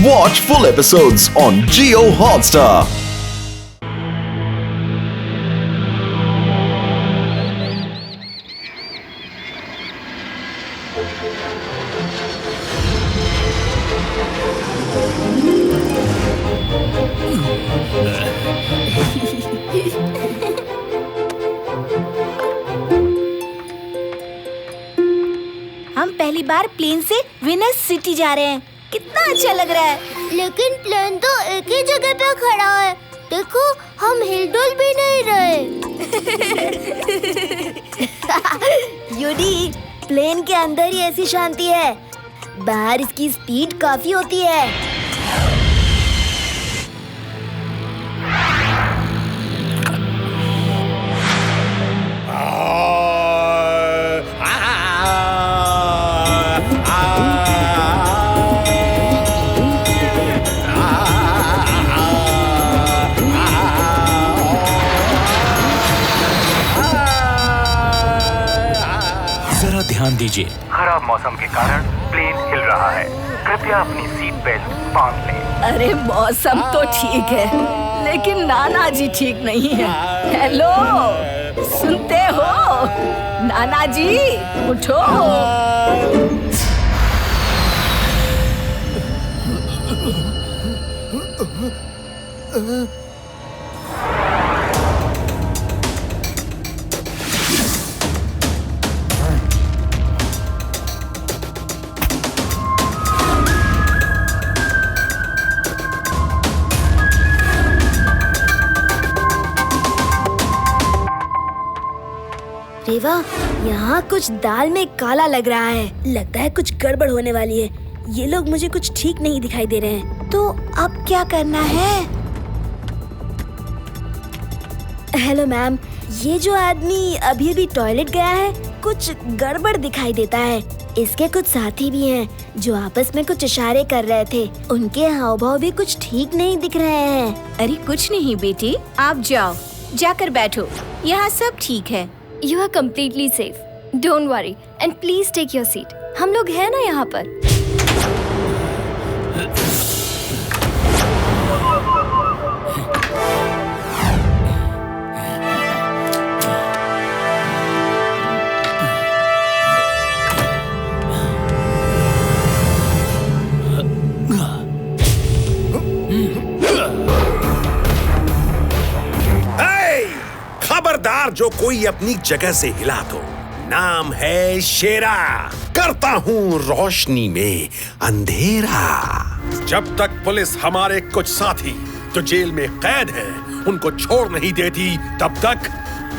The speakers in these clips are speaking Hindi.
Watch full episodes on Jio Hotstar. हम पहली बार प्लेन से विनस सिटी जा रहे हैं। कितना अच्छा लग रहा है। लेकिन प्लेन तो एक ही जगह पे खड़ा है। देखो, हम हिलडुल भी नहीं रहे। यूडी, प्लेन के अंदर ही ऐसी शांति है। बाहर इसकी स्पीड काफी होती है। जरा ध्यान दीजिए, खराब मौसम के कारण प्लेन हिल रहा है। कृपया अपनी सीट बेल्ट बांध लें। अरे मौसम तो ठीक है, लेकिन नाना जी ठीक नहीं है। हेलो, सुनते हो? नाना जी उठो। रेवा, यहाँ कुछ दाल में काला लग रहा है। लगता है कुछ गड़बड़ होने वाली है। ये लोग मुझे कुछ ठीक नहीं दिखाई दे रहे हैं। तो अब क्या करना है? हेलो मैम, ये जो आदमी अभी अभी टॉयलेट गया है, कुछ गड़बड़ दिखाई देता है। इसके कुछ साथी भी हैं जो आपस में कुछ इशारे कर रहे थे। उनके हाव भाव भी कुछ ठीक नहीं दिख रहे हैं। अरे कुछ नहीं बेटी, आप जाओ, जाकर बैठो। यहाँ सब ठीक है। You are completely safe. Don't worry and please take your seat. हम लोग हैं ना यहाँ पर। खबरदार जो कोई अपनी जगह से हिला तो। नाम है शेरा, करता हूँ रोशनी में अंधेरा। जब तक पुलिस हमारे कुछ साथी जो जेल में कैद हैं उनको छोड़ नहीं देती, तब तक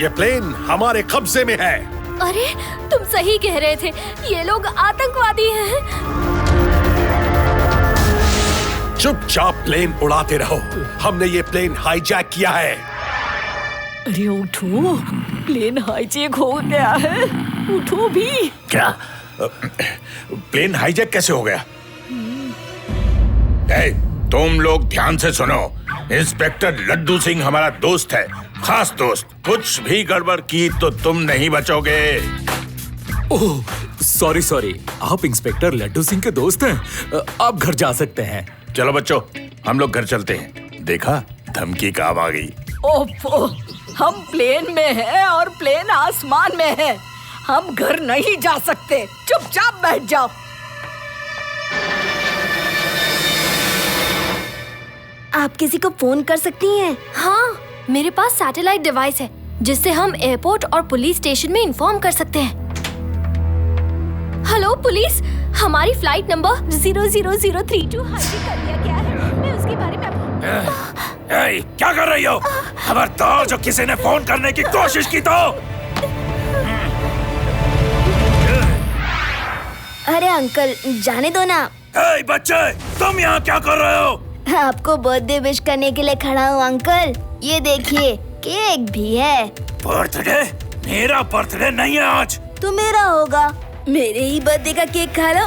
ये प्लेन हमारे कब्जे में है। अरे, तुम सही कह रहे थे, ये लोग आतंकवादी हैं। चुपचाप प्लेन उड़ाते रहो। हमने ये प्लेन हाईजैक किया है। अरे उठो, प्लेन हाईजैक हो गया है। उठो भी। क्या? प्लेन हाईजैक कैसे हो गया? तुम लोग ध्यान से सुनो। इंस्पेक्टर लड्डू सिंह हमारा दोस्त है, खास दोस्त। कुछ भी गड़बड़ की तो तुम नहीं बचोगे। ओह सॉरी, आप इंस्पेक्टर लड्डू सिंह के दोस्त हैं। आप घर जा सकते हैं। चलो बच्चों, हम लोग घर चलते हैं। देखा, धमकी काम आ गई। ओफो, हम प्लेन में हैं और प्लेन आसमान में है। हम घर नहीं जा सकते। चुपचाप बैठ जाओ। आप किसी को फोन कर सकती हैं? हाँ, मेरे पास सैटेलाइट डिवाइस है जिससे हम एयरपोर्ट और पुलिस स्टेशन में इन्फॉर्म कर सकते हैं। हेलो पुलिस, हमारी फ्लाइट नंबर 00032 हाईजैक कर लिया गया है। मैं उसके बारे में क्या कर रही हो? खबरदार जो किसी ने फोन करने की कोशिश की तो। अरे अंकल, जाने दो ना। बच्चे, तुम यहाँ क्या कर रहे हो? आपको बर्थडे विश करने के लिए खड़ा हूँ अंकल। ये देखिए, केक भी है। बर्थडे? मेरा बर्थडे नहीं है आज। तो मेरा होगा। मेरे ही बर्थडे का केक खा लो।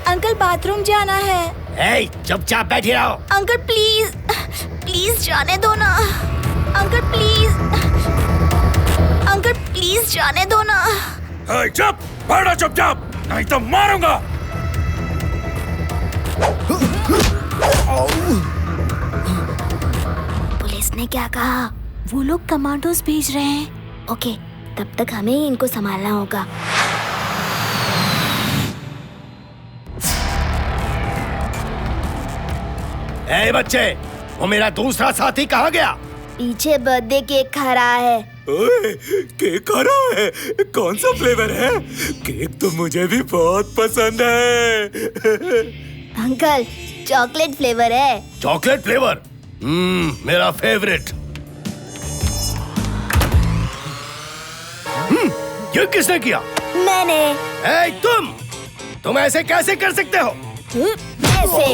अंकल, बाथरूम जाना है। ए, चुपचाप बैठे रहो। अंकल प्लीज प्लीज जाने दो ना। अंकल प्लीज जाने दो ना। चुप, बैठो चुपचाप, नहीं तो मारूंगा। पुलिस ने क्या कहा? वो लोग कमांडोज भेज रहे हैं। ओके, तब तक हमें ही इनको संभालना होगा। ए बच्चे, वो मेरा दूसरा साथी कहाँ गया? पीछे बर्थडे केक खा रहा है। ओए, केक खा रहा है? कौन सा फ्लेवर है? केक तो मुझे भी बहुत पसंद है। अंकल, चॉकलेट फ्लेवर है। Chocolate flavour? मेरा फेवरेट। ये किसने किया? मैंने। ए, तुम ऐसे कैसे कर सकते हो? ऐसे।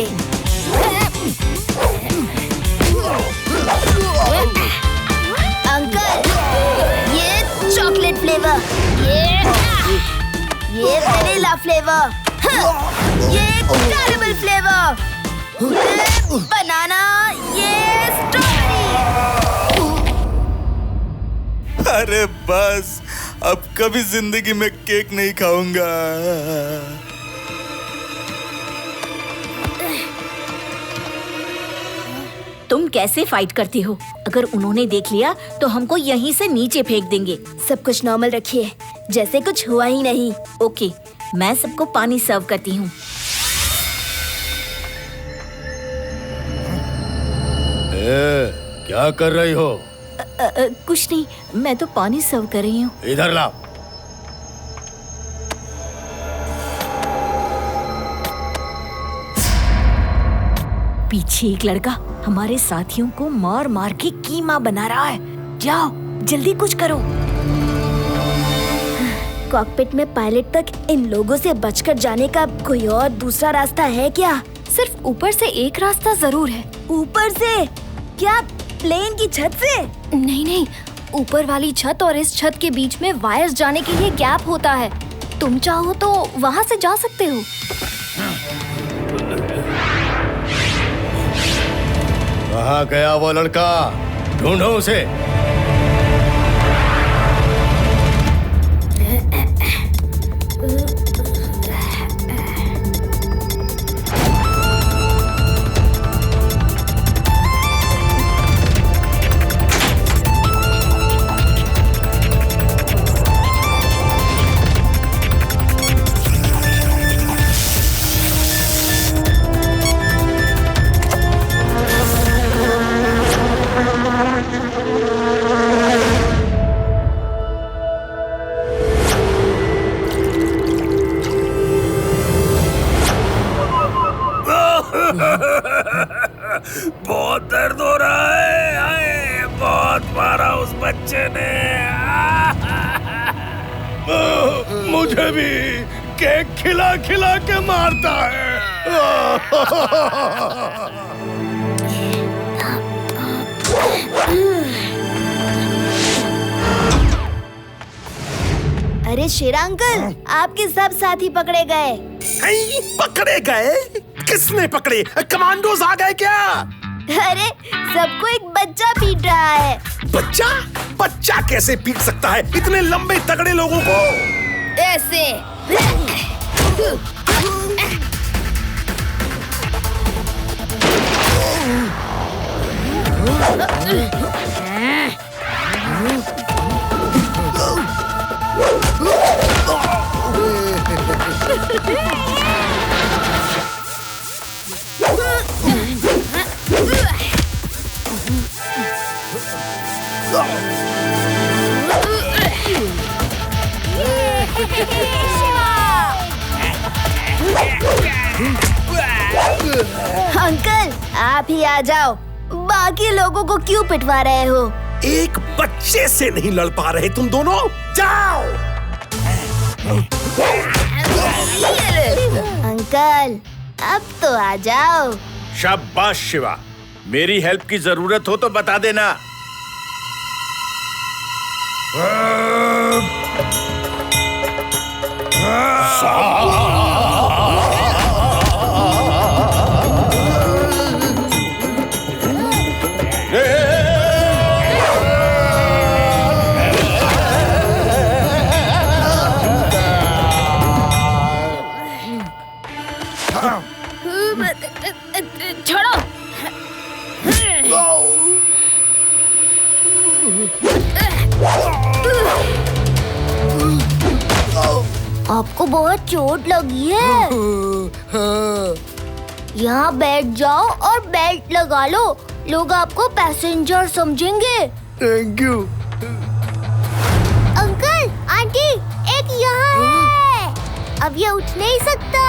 अंकल, ये चॉकलेट फ्लेवर, ये वनीला फ्लेवर, ये कैरेमल फ्लेवर, ये बनाना, ये स्ट्रॉबेरी। अरे बस, अब कभी जिंदगी में केक नहीं खाऊंगा। तुम कैसे फाइट करती हो? अगर उन्होंने देख लिया तो हमको यहीं से नीचे फेंक देंगे। सब कुछ नॉर्मल रखिए, जैसे कुछ हुआ ही नहीं। ओके, मैं सबको पानी सर्व करती हूँ। क्या कर रही हो? कुछ नहीं, मैं तो पानी सर्व कर रही हूँ। इधर लाओ। पीछे एक लड़का हमारे साथियों को मार मार के कीमा बना रहा है। जाओ, जल्दी कुछ करो। कॉकपिट में पायलट तक इन लोगों से बचकर जाने का कोई और दूसरा रास्ता है क्या? सिर्फ ऊपर से एक रास्ता जरूर है। ऊपर से? क्या प्लेन की छत से? नहीं, ऊपर वाली छत और इस छत के बीच में वायर्स जाने के लिए गैप होता है। तुम चाहो तो वहाँ से जा सकते हो। कहाँ गया वो लड़का? ढूंढो उसे। बहुत दर्द हो रहा है। आए, बहुत मारा उस बच्चे ने। मुझे भी केक खिला खिला के मारता है। अरे शेरा अंकल, आपके सब साथी पकड़े गए। पकड़े गए? किसने पकड़े? कमांडोज आ गए क्या? अरे सबको एक बच्चा पीट रहा है। बच्चा? बच्चा कैसे पीट सकता है इतने लंबे तगड़े लोगों को? ऐसे। अंकल, आप ही आ जाओ। बाकी लोगों को क्यों पिटवा रहे हो? एक बच्चे से नहीं लड़ पा रहे तुम दोनों? जाओ। अंकल, अब तो आ जाओ। शाबाश शिवा, मेरी हेल्प की जरूरत हो तो बता देना। छोड़ो। आपको बहुत चोट लगी है। यहाँ बैठ जाओ और बेल्ट लगा लो, लोग आपको पैसेंजर समझेंगे। Thank you. अंकल, आंटी, एक यहाँ है। अब ये उठ नहीं सकता,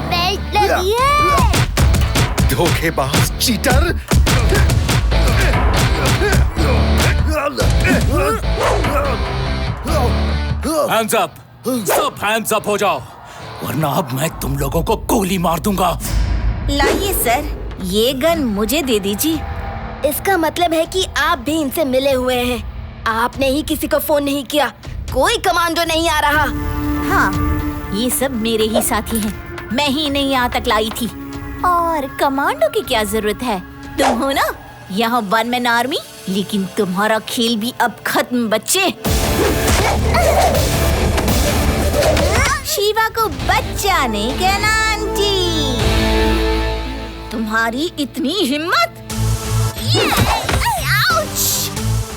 बेल्ट लगी है। धोखेबाज, चीटर। हैंड्स अप, सब हैंड्स अप हो जाओ, वरना अब मैं तुम लोगों को गोली मार दूंगा। लाइए सर, ये गन मुझे दे दीजिए। इसका मतलब है कि आप भी इनसे मिले हुए हैं। आपने ही किसी को फोन नहीं किया, कोई कमांडो नहीं आ रहा। हाँ, ये सब मेरे ही साथी हैं। मैं ही इन्हें यहाँ तक लाई थी। और कमांडो की क्या जरूरत है? तुम हो ना यहाँ वन मैन आर्मी, लेकिन तुम्हारा खेल भी अब खत्म बच्चे। शिवा को बच्चा नहीं कहना आंटी। तुम्हारी इतनी हिम्मत?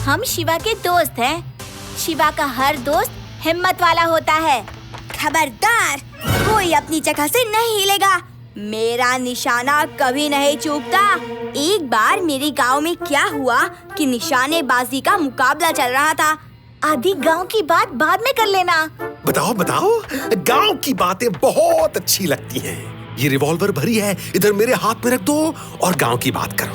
हम शिवा के दोस्त हैं। शिवा का हर दोस्त हिम्मत वाला होता है। खबरदार, कोई अपनी जगह से नहीं हिलेगा। मेरा निशाना कभी नहीं चूकता। एक बार मेरे गांव में क्या हुआ कि निशानेबाजी का मुकाबला चल रहा था। आधी गांव की बात बाद में कर लेना। बताओ बताओ, गांव की बातें बहुत अच्छी लगती हैं। ये रिवॉल्वर भरी है, इधर मेरे हाथ में रख दो और गांव की बात करो।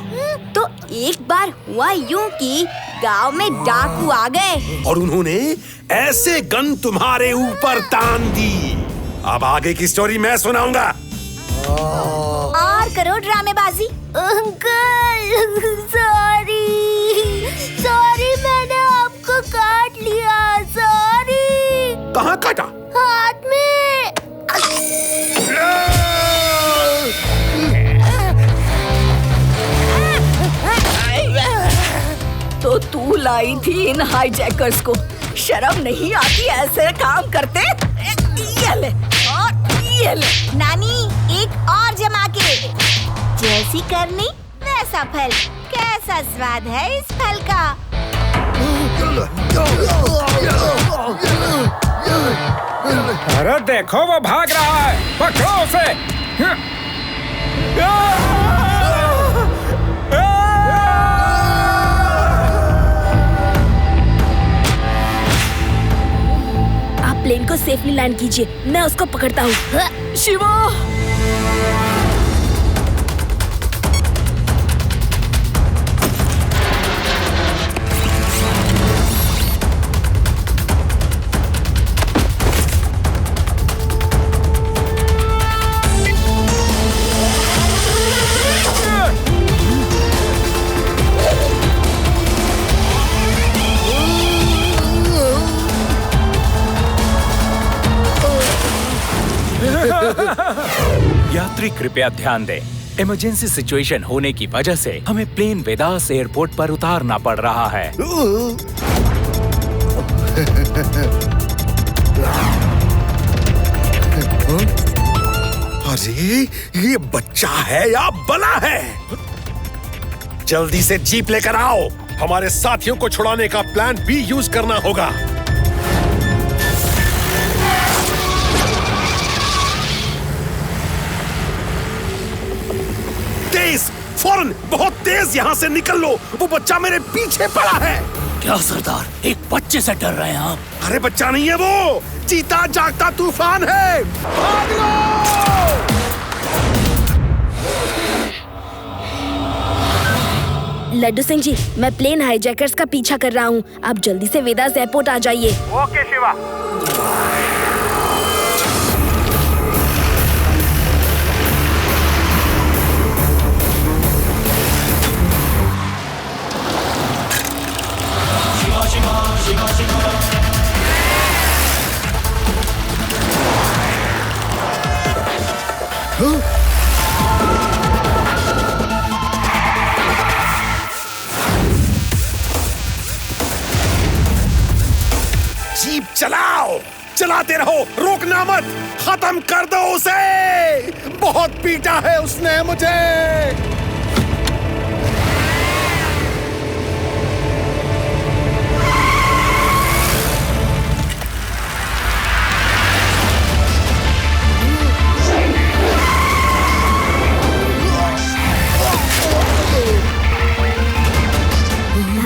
तो एक बार हुआ यूं कि गांव में डाकू आ गए और उन्होंने ऐसे गन तुम्हारे ऊपर तान दी। अब आगे की स्टोरी मैं सुनाऊंगा। और करो ड्रामेबाजी। अंकल, सॉरी, मैंने आपको काट लिया। सॉरी। कहाँ काटा? हाथ में। तो तू लाई थी इन हाईजैकर्स को। शर्म नहीं आती ऐसे काम करते? ये ले और ये ले। नानी, एक और जमा के। जैसी करनी वैसा फल। कैसा स्वाद है इस फल का? अरे देखो, वो भाग रहा है, पकड़ो उसे। आप प्लेन को सेफली लैंड कीजिए, मैं उसको पकड़ता हूँ। शिवा! यात्री कृपया ध्यान दें, इमरजेंसी सिचुएशन होने की वजह से हमें प्लेन वेदास एयरपोर्ट पर उतारना पड़ रहा है। अरे, ये बच्चा है या बला है? जल्दी से जीप लेकर आओ, हमारे साथियों को छुड़ाने का प्लान भी यूज करना होगा। तेज, फौरन, बहुत तेज यहाँ से निकल लो। वो बच्चा मेरे पीछे पड़ा है। क्या सरदार, एक बच्चे से डर रहे हैं आप? अरे बच्चा नहीं है वो, जीता जागता तूफान है। भाग लो! लड्डू सिंह जी, मैं प्लेन हाईजैकर्स का पीछा कर रहा हूँ। आप जल्दी से वेदास एयरपोर्ट आ जाइए। ओके शिवा। जीप चलाओ, चलाते रहो, रोकना मत, खत्म कर दो उसे। बहुत पीटा है उसने मुझे।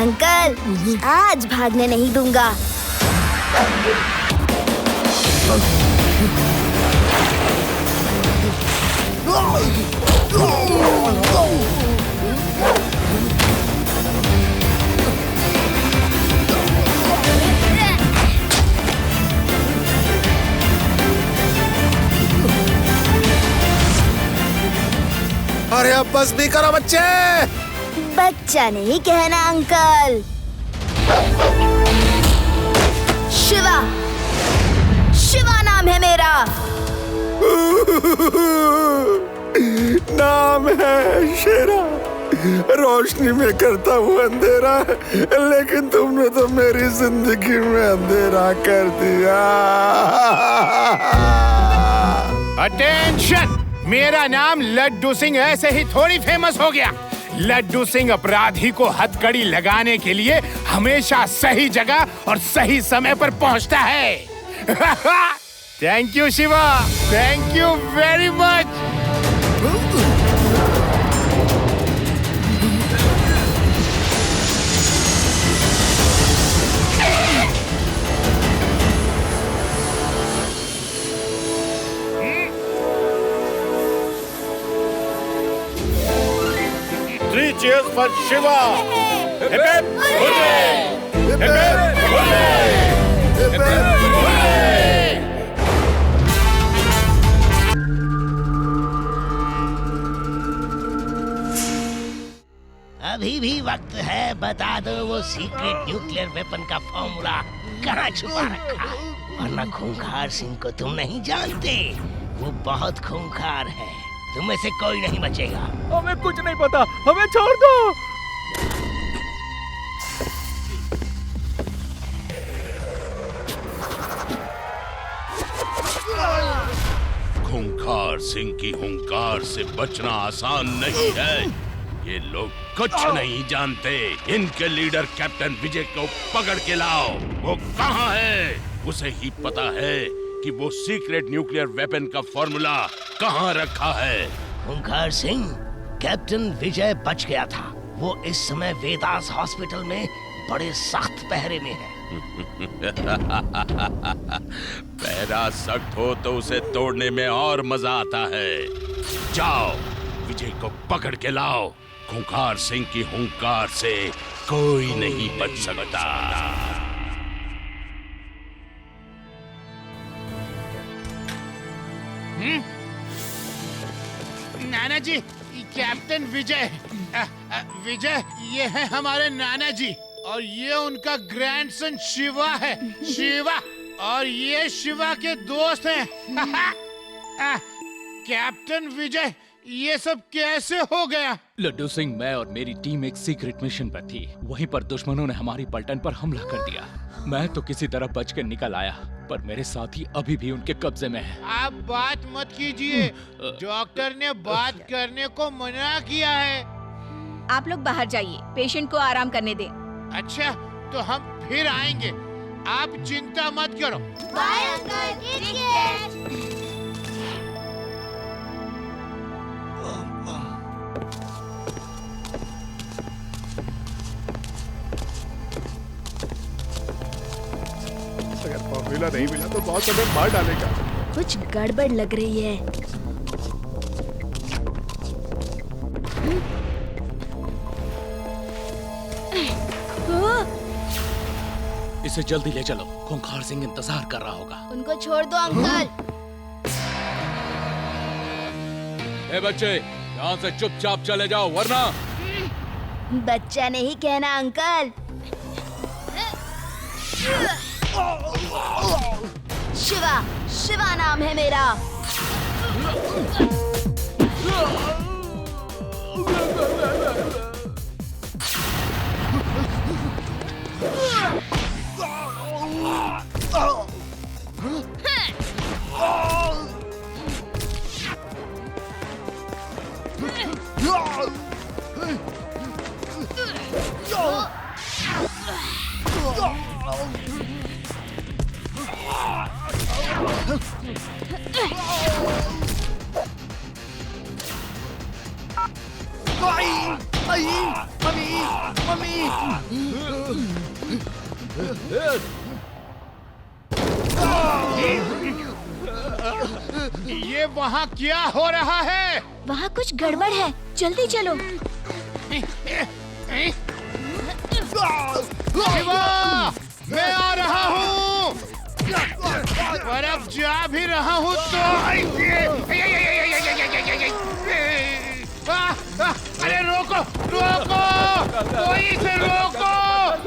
अंकल, आज भागने नहीं दूंगा। अरे अब बस भी करो बच्चे। बच्चा नहीं कहना अंकल। शिवा, शिवा नाम है मेरा। नाम है शेरा, रोशनी में करता हूँ अंधेरा, लेकिन तुमने तो मेरी जिंदगी में अंधेरा कर दिया। अटेंशन, मेरा नाम लड्डू सिंह ऐसे ही थोड़ी फेमस हो गया। लड्डू सिंह अपराधी को हथकड़ी लगाने के लिए हमेशा सही जगह और सही समय पर पहुंचता है। Thank you Shiva, thank you very much. Three cheers for Shiva! Hip hip hooray! Hip hip hooray! Hip hip hooray! अभी भी वक्त है, बता दो वो सीक्रेट न्यूक्लियर वेपन का फॉर्मूला कहाँ छुपा रखा है, वरना खूंखार सिंह को तुम नहीं जानते। वो बहुत खूंखार है, तुम में से कोई नहीं बचेगा। हमें कुछ नहीं पता, हमें छोड़ दो। खूंखार सिंह की हुंकार से बचना आसान नहीं है। ये लोग कुछ नहीं जानते। इनके लीडर कैप्टन विजय को पकड़ के लाओ। वो कहाँ है? उसे ही पता है कि वो सीक्रेट न्यूक्लियर वेपन का फॉर्मूला कहाँ रखा है। खूंखार सिंह, कैप्टन विजय बच गया था। वो इस समय वेदास हॉस्पिटल में बड़े सख्त पहरे में है। पहरा सख्त हो तो उसे तोड़ने में और मजा आता है। जाओ, विजय को पकड़ के लाओ। खूंखार सिंह की हुंकार से कोई नहीं बच सकता। नाना जी, कैप्टन विजय, विजय ये है हमारे नाना जी, और ये उनका ग्रैंडसन शिवा है, शिवा, और ये शिवा के दोस्त हैं। कैप्टन विजय, ये सब कैसे हो गया? लड्डू सिंह, मैं और मेरी टीम एक सीक्रेट मिशन पर थी। वहीं पर दुश्मनों ने हमारी पलटन पर हमला कर दिया। मैं तो किसी तरह बच के निकल आया, पर मेरे साथी अभी भी उनके कब्जे में हैं। आप बात मत कीजिए, डॉक्टर ने बात करने को मना किया है। आप लोग बाहर जाइए, पेशेंट को आराम करने दें। अच्छा, तो हम फिर आएंगे, आप चिंता मत करो। Bye uncle. अगर फॉर्मूला नहीं मिला तो बहुत हमें मार डालेगा। कुछ गड़बड़ लग रही है। इसे जल्दी ले चलो, खूंखार सिंह इंतजार कर रहा होगा। उनको छोड़ दो अंकल। ए बच्चे, यहाँ से चुपचाप चले जाओ, वरना। बच्चा नहीं कहना अंकल। शिवा, शिवा नाम है मेरा। ये वहाँ क्या हो रहा है? वहाँ कुछ गड़बड़ है, जल्दी चलो। शिवा, मैं आ रहा हूँ। पर अब जा भी रहा हूँ तो अरे रोको रोको, कोई इसे रोको।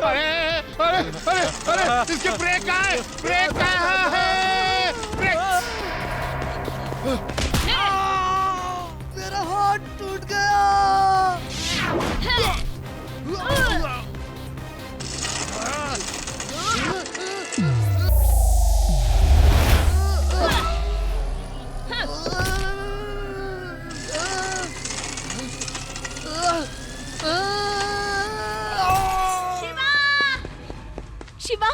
अरे अरे अरे अरे इसके ब्रेक कहाँ है? ब्रेक कहाँ है? ब्रेक। मेरा हाथ टूट गया। शिवा,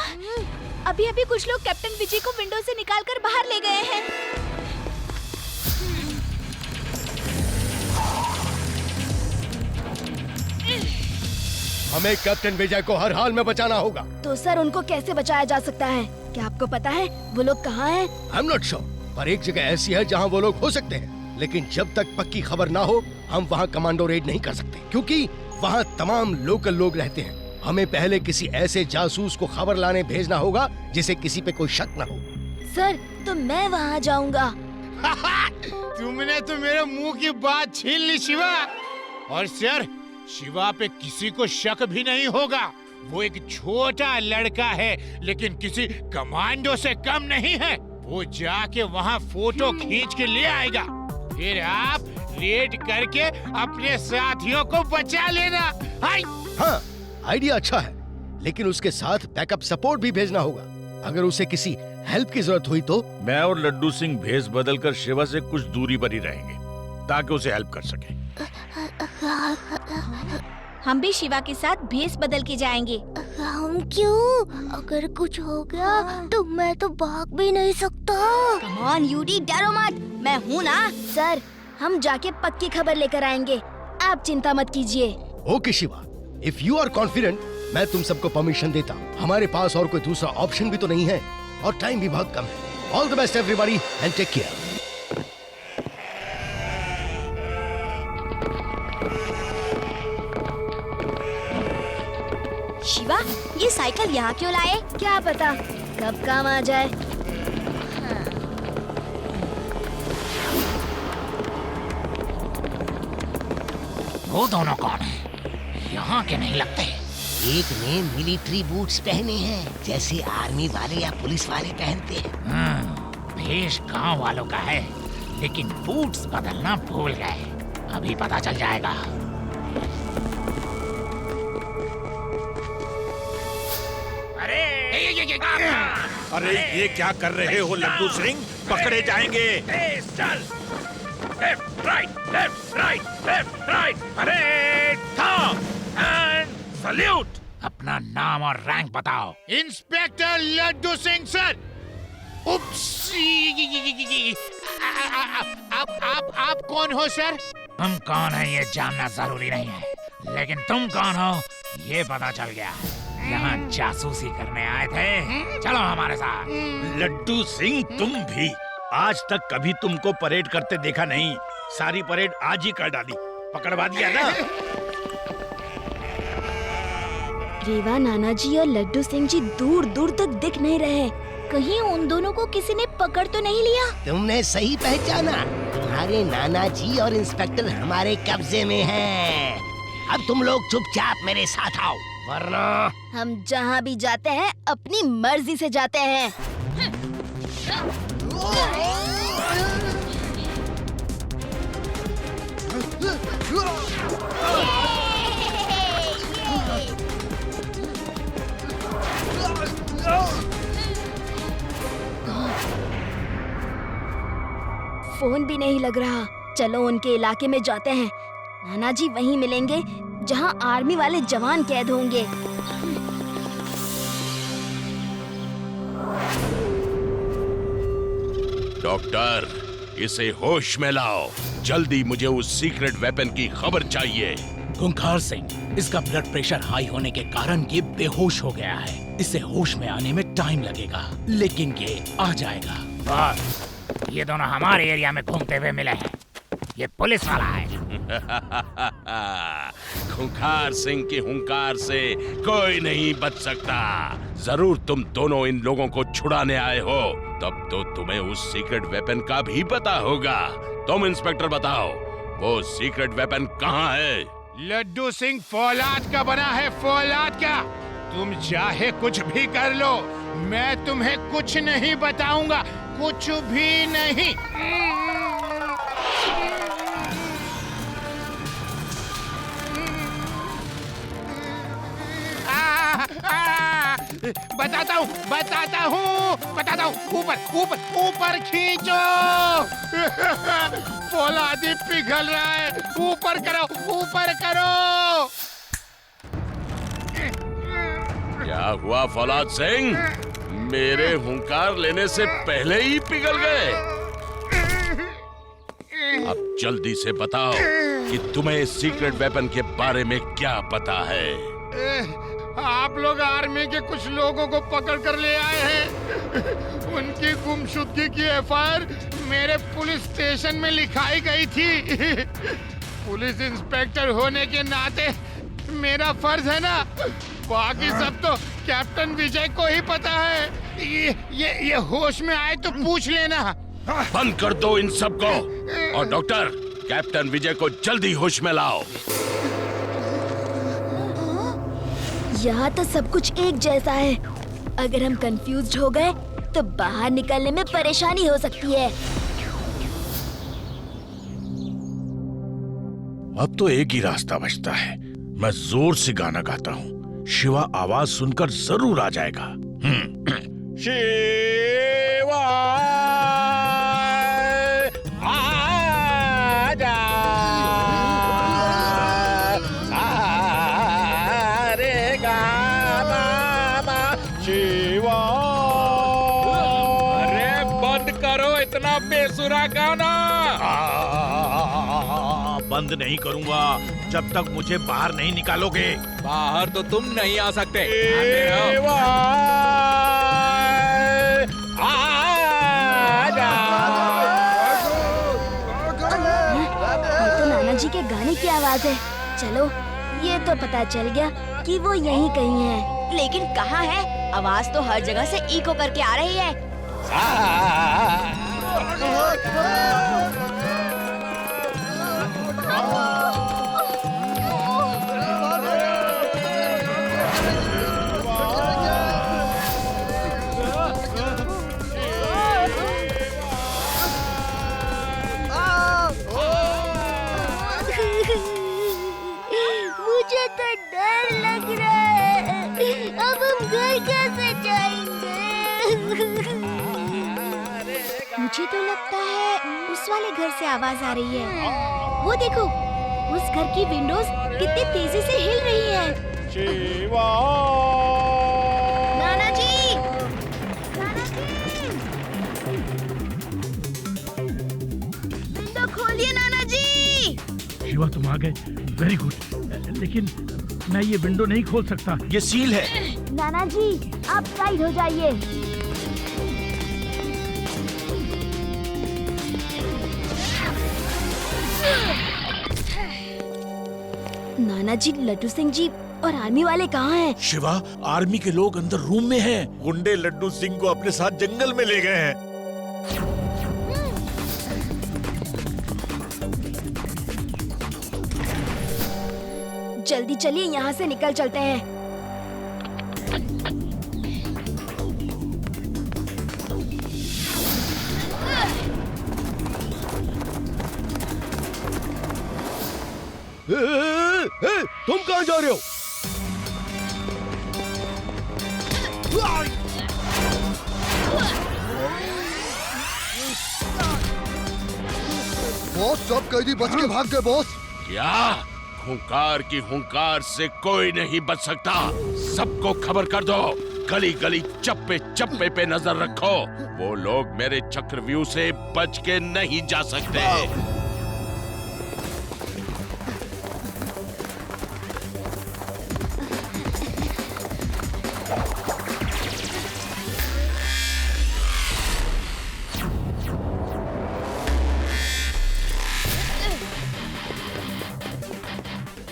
अभी अभी कुछ लोग कैप्टन विजय को विंडो से निकालकर बाहर ले गए हैं। हमें कैप्टन विजय को हर हाल में बचाना होगा। तो सर उनको कैसे बचाया जा सकता है? क्या आपको पता है वो लोग कहाँ हैं? I'm not sure, पर एक जगह ऐसी है जहाँ वो लोग हो सकते हैं, लेकिन जब तक पक्की खबर ना हो हम वहाँ कमांडो रेड नहीं कर सकते, क्योंकि वहाँ तमाम लोकल लोग रहते हैं। हमें पहले किसी ऐसे जासूस को खबर लाने भेजना होगा जिसे किसी पे कोई शक न हो। सर तो मैं वहाँ जाऊँगा। तुमने तो मेरे मुंह की बात छीन ली शिवा। और सर, शिवा पे किसी को शक भी नहीं होगा। वो एक छोटा लड़का है, लेकिन किसी कमांडो से कम नहीं है। वो जाके वहाँ फोटो खींच के ले आएगा, फिर आप रेड करके अपने साथियों को बचा लेना। हाँ, आइडिया अच्छा है, लेकिन उसके साथ बैकअप सपोर्ट भी भेजना होगा। अगर उसे किसी हेल्प की जरूरत हुई तो मैं और लड्डू सिंह भेस बदल कर शिवा से कुछ दूरी पर ही रहेंगे ताकि उसे हेल्प कर सके। हम भी शिवा के साथ भेस बदल के जाएंगे। हम क्यों? अगर कुछ हो गया तो मैं तो भाग भी नहीं सकता। कम ऑन यूडी, डरो मत, मैं हूँ ना। सर हम जाके पक्की खबर लेकर आएंगे, आप चिंता मत कीजिए। Okay Shiva, if you are confident मैं तुम सबको परमिशन देता हूँ। हमारे पास और कोई दूसरा ऑप्शन भी तो नहीं है और टाइम भी बहुत कम है। All the best everybody and take care. Shiva, ये साइकिल यहाँ क्यों लाए? क्या पता कब काम आ जाए। वो दोनों कौन है? यहाँ के नहीं लगते। एक ने मिलिट्री बूट्स पहने हैं, जैसे आर्मी वाले या पुलिस वाले पहनते हैं। भेष गांव वालों का है, लेकिन बूट्स बदलना भूल गए। अभी पता चल जाएगा। अरे ये क्या कर रहे हो लड्डू सिंह? पकड़े जाएंगे। चल, लेफ्ट राइट, अरे एंड सल्यूट। अपना नाम और रैंक बताओ। Inspector Laddu Singh sir. आप कौन हो सर? तुम कौन है ये जानना जरूरी नहीं है, लेकिन तुम कौन हो ये पता चल गया। यहाँ जासूसी करने आए थे, चलो हमारे साथ। लड्डू सिंह तुम भी आज तक कभी तुमको परेड करते देखा नहीं। सारी परेड आज ही कर डाली, पकड़वा दिया ना। रेवा, नाना जी और लड्डू सिंह जी दूर दूर तक दिख नहीं रहे। कहीं उन दोनों को किसी ने पकड़ तो नहीं लिया? तुमने सही पहचाना, तुम्हारे नाना जी और इंस्पेक्टर हमारे कब्जे में हैं। अब तुम लोग चुपचाप मेरे साथ आओ, वरना हम जहाँ भी जाते हैं अपनी मर्जी से जाते हैं। फोन भी नहीं लग रहा। चलो उनके इलाके में जाते हैं, नाना जी वहीं मिलेंगे जहाँ आर्मी वाले जवान कैद होंगे। डॉक्टर, इसे होश में लाओ। जल्दी मुझे उस सीक्रेट वेपन की खबर चाहिए। खूंखार सिंह, इसका ब्लड प्रेशर हाई होने के कारण ये बेहोश हो गया है। इसे होश में आने में टाइम लगेगा, लेकिन ये आ जाएगा। बॉस, ये दोनों हमारे एरिया में घूमते हुए मिले हैं। ये पुलिस वाला है। खूंखार सिंह की हुंकार से कोई नहीं बच सकता। जरूर तुम दोनों इन लोगों को छुड़ाने आए हो, तब तो तुम्हें उस सीक्रेट वेपन का भी पता होगा। तुम इंस्पेक्टर बताओ, वो सीक्रेट वेपन कहाँ है? लड्डू सिंह फौलाद का बना है, फौलाद का। तुम चाहे कुछ भी कर लो, मैं तुम्हें कुछ नहीं बताऊंगा, कुछ भी नहीं। बताता हूँ, ऊपर खींचो। फौलादी पिघल रहा है, ऊपर करो। क्या हुआ फौलाद सिंह? मेरे हुंकार लेने से पहले ही पिघल गए। अब जल्दी से बताओ कि तुम्हें सीक्रेट वेपन के बारे में क्या पता है? आप लोग आर्मी के कुछ लोगों को पकड़ कर ले आए हैं। उनकी गुमशुदगी की एफआईआर मेरे पुलिस स्टेशन में लिखाई गई थी। पुलिस इंस्पेक्टर होने के नाते मेरा फर्ज है ना। बाकी सब तो कैप्टन विजय को ही पता है। ये होश में आए तो पूछ लेना। बंद कर दो इन सबको। और डॉक्टर, कैप्टन विजय को जल्दी होश में लाओ। यहाँ तो सब कुछ एक जैसा है। अगर हम कंफ्यूज्ड हो गए तो बाहर निकलने में परेशानी हो सकती है। अब तो एक ही रास्ता बचता है। मैं जोर से गाना गाता हूँ, शिवा आवाज सुनकर जरूर आ जाएगा। शिवा आजा, सारे गाना शिवा। अरे बंद करो इतना बेसुरा गाना। बंद नहीं करूंगा जब तक मुझे बाहर नहीं निकालोगे। बाहर तो तुम नहीं आ सकते। तो नाना जी के गाने की आवाज है। चलो, ये तो पता चल गया कि वो यहीं कहीं है। लेकिन कहाँ है? आवाज तो हर जगह से इको करके आ रही है। मुझे तो डर लग रहा है। अब हम घर कैसे जाएंगे? मुझे तो लगता है उस वाले घर से आवाज आ रही है। वो देखो, उस घर की विंडोज कितनी तेजी से हिल रही है। शिवा। नाना जी, विंडो खोलिए नाना जी। शिवा, तुम आ गए, वेरी गुड। लेकिन मैं ये विंडो नहीं खोल सकता, ये सील है। नाना जी, आप साइड हो जाइए। नाना जी, लड्डू सिंह जी और आर्मी वाले कहाँ हैं? शिवा, आर्मी के लोग अंदर रूम में हैं। गुंडे लड्डू सिंह को अपने साथ जंगल में ले गए हैं। जल्दी चलिए, यहाँ से निकल चलते हैं। तुम कहाँ जा रहे हो? बॉस, सब कैदी बच के भाग गए बॉस। क्या खूंखार की हुंकार से कोई नहीं बच सकता? सबको खबर कर दो, गली गली चप्पे चप्पे पे नजर रखो। वो लोग मेरे चक्रव्यूह से बच के नहीं जा सकते।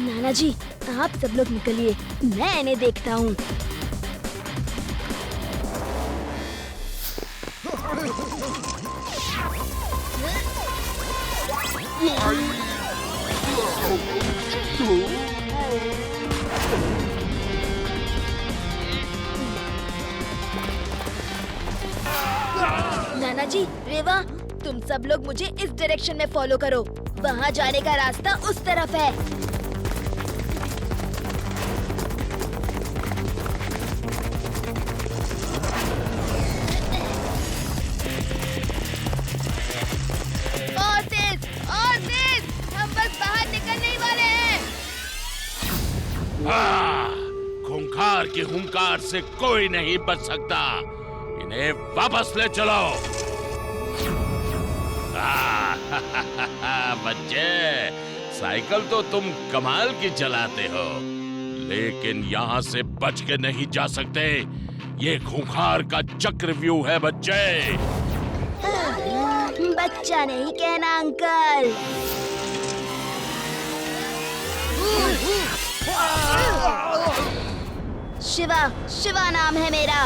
नाना जी, आप सब लोग निकलिए, मैं इन्हें देखता हूँ। नाना जी, रेवा, तुम सब लोग मुझे इस डायरेक्शन में फॉलो करो। वहाँ जाने का रास्ता उस तरफ है। और तेज, हम बस बाहर निकलने ही वाले हैं। खूंखार की हुंकार से कोई नहीं बच सकता। इन्हें वापस ले चलो। बच्चे, साइकिल तो तुम कमाल की चलाते हो, लेकिन यहाँ से बच के नहीं जा सकते। ये खूंखार का चक्रव्यूह है बच्चे। बच्चा नहीं कहना अंकल। शिवा, शिवा नाम है मेरा।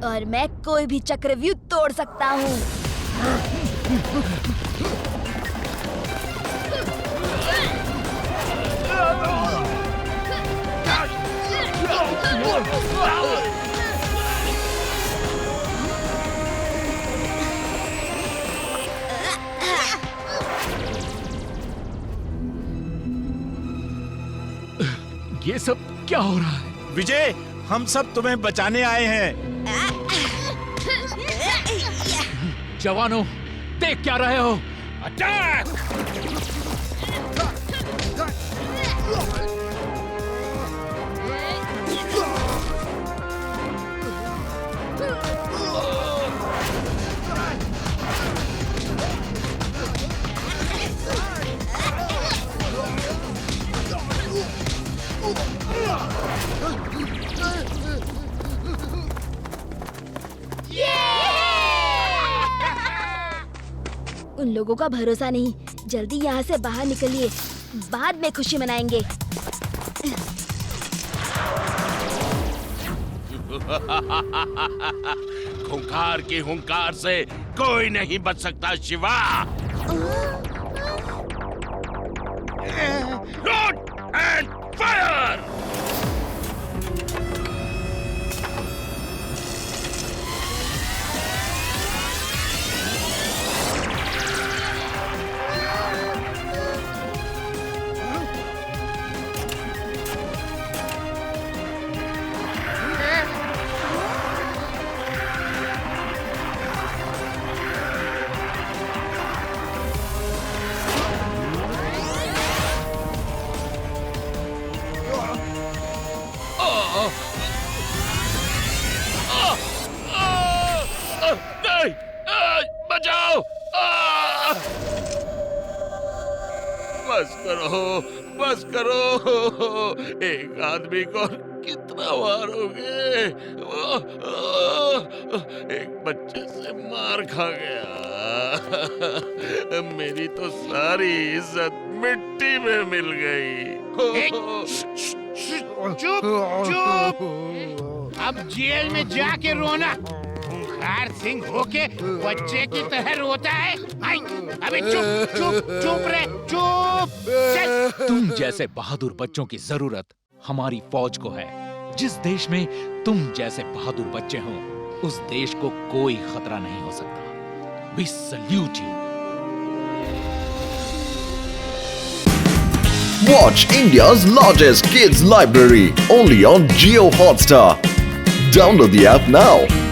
और मैं कोई भी चक्रव्यूह तोड़ सकता हूँ। ये सब क्या हो रहा है? विजय, हम सब तुम्हें बचाने आए हैं। जवानों, देख क्या रहे हो? अटैक! उन लोगों का भरोसा नहीं। जल्दी यहाँ से बाहर निकलिए, बाद में खुशी मनाएंगे। खूंखार की हुंकार से कोई नहीं बच सकता शिवा। Load and fire! नहीं, बचाओ! बस करो, बस करो। एक आदमी को कितना मारोगे? एक बच्चे से मार खा गया। मेरी तो सारी इज्जत मिट्टी में मिल गई। चुप चुप, अब जेल में जाके रोना। खूंखार सिंह होके बच्चे की तरह रोता है। अबे चुप चुप चुप रे, चुप। चल। तुम जैसे बहादुर बच्चों की जरूरत हमारी फौज को है। जिस देश में तुम जैसे बहादुर बच्चे हो, उस देश को कोई खतरा नहीं हो सकता। We salute you. Watch India's largest kids library only on Jio Hotstar. Download the app now.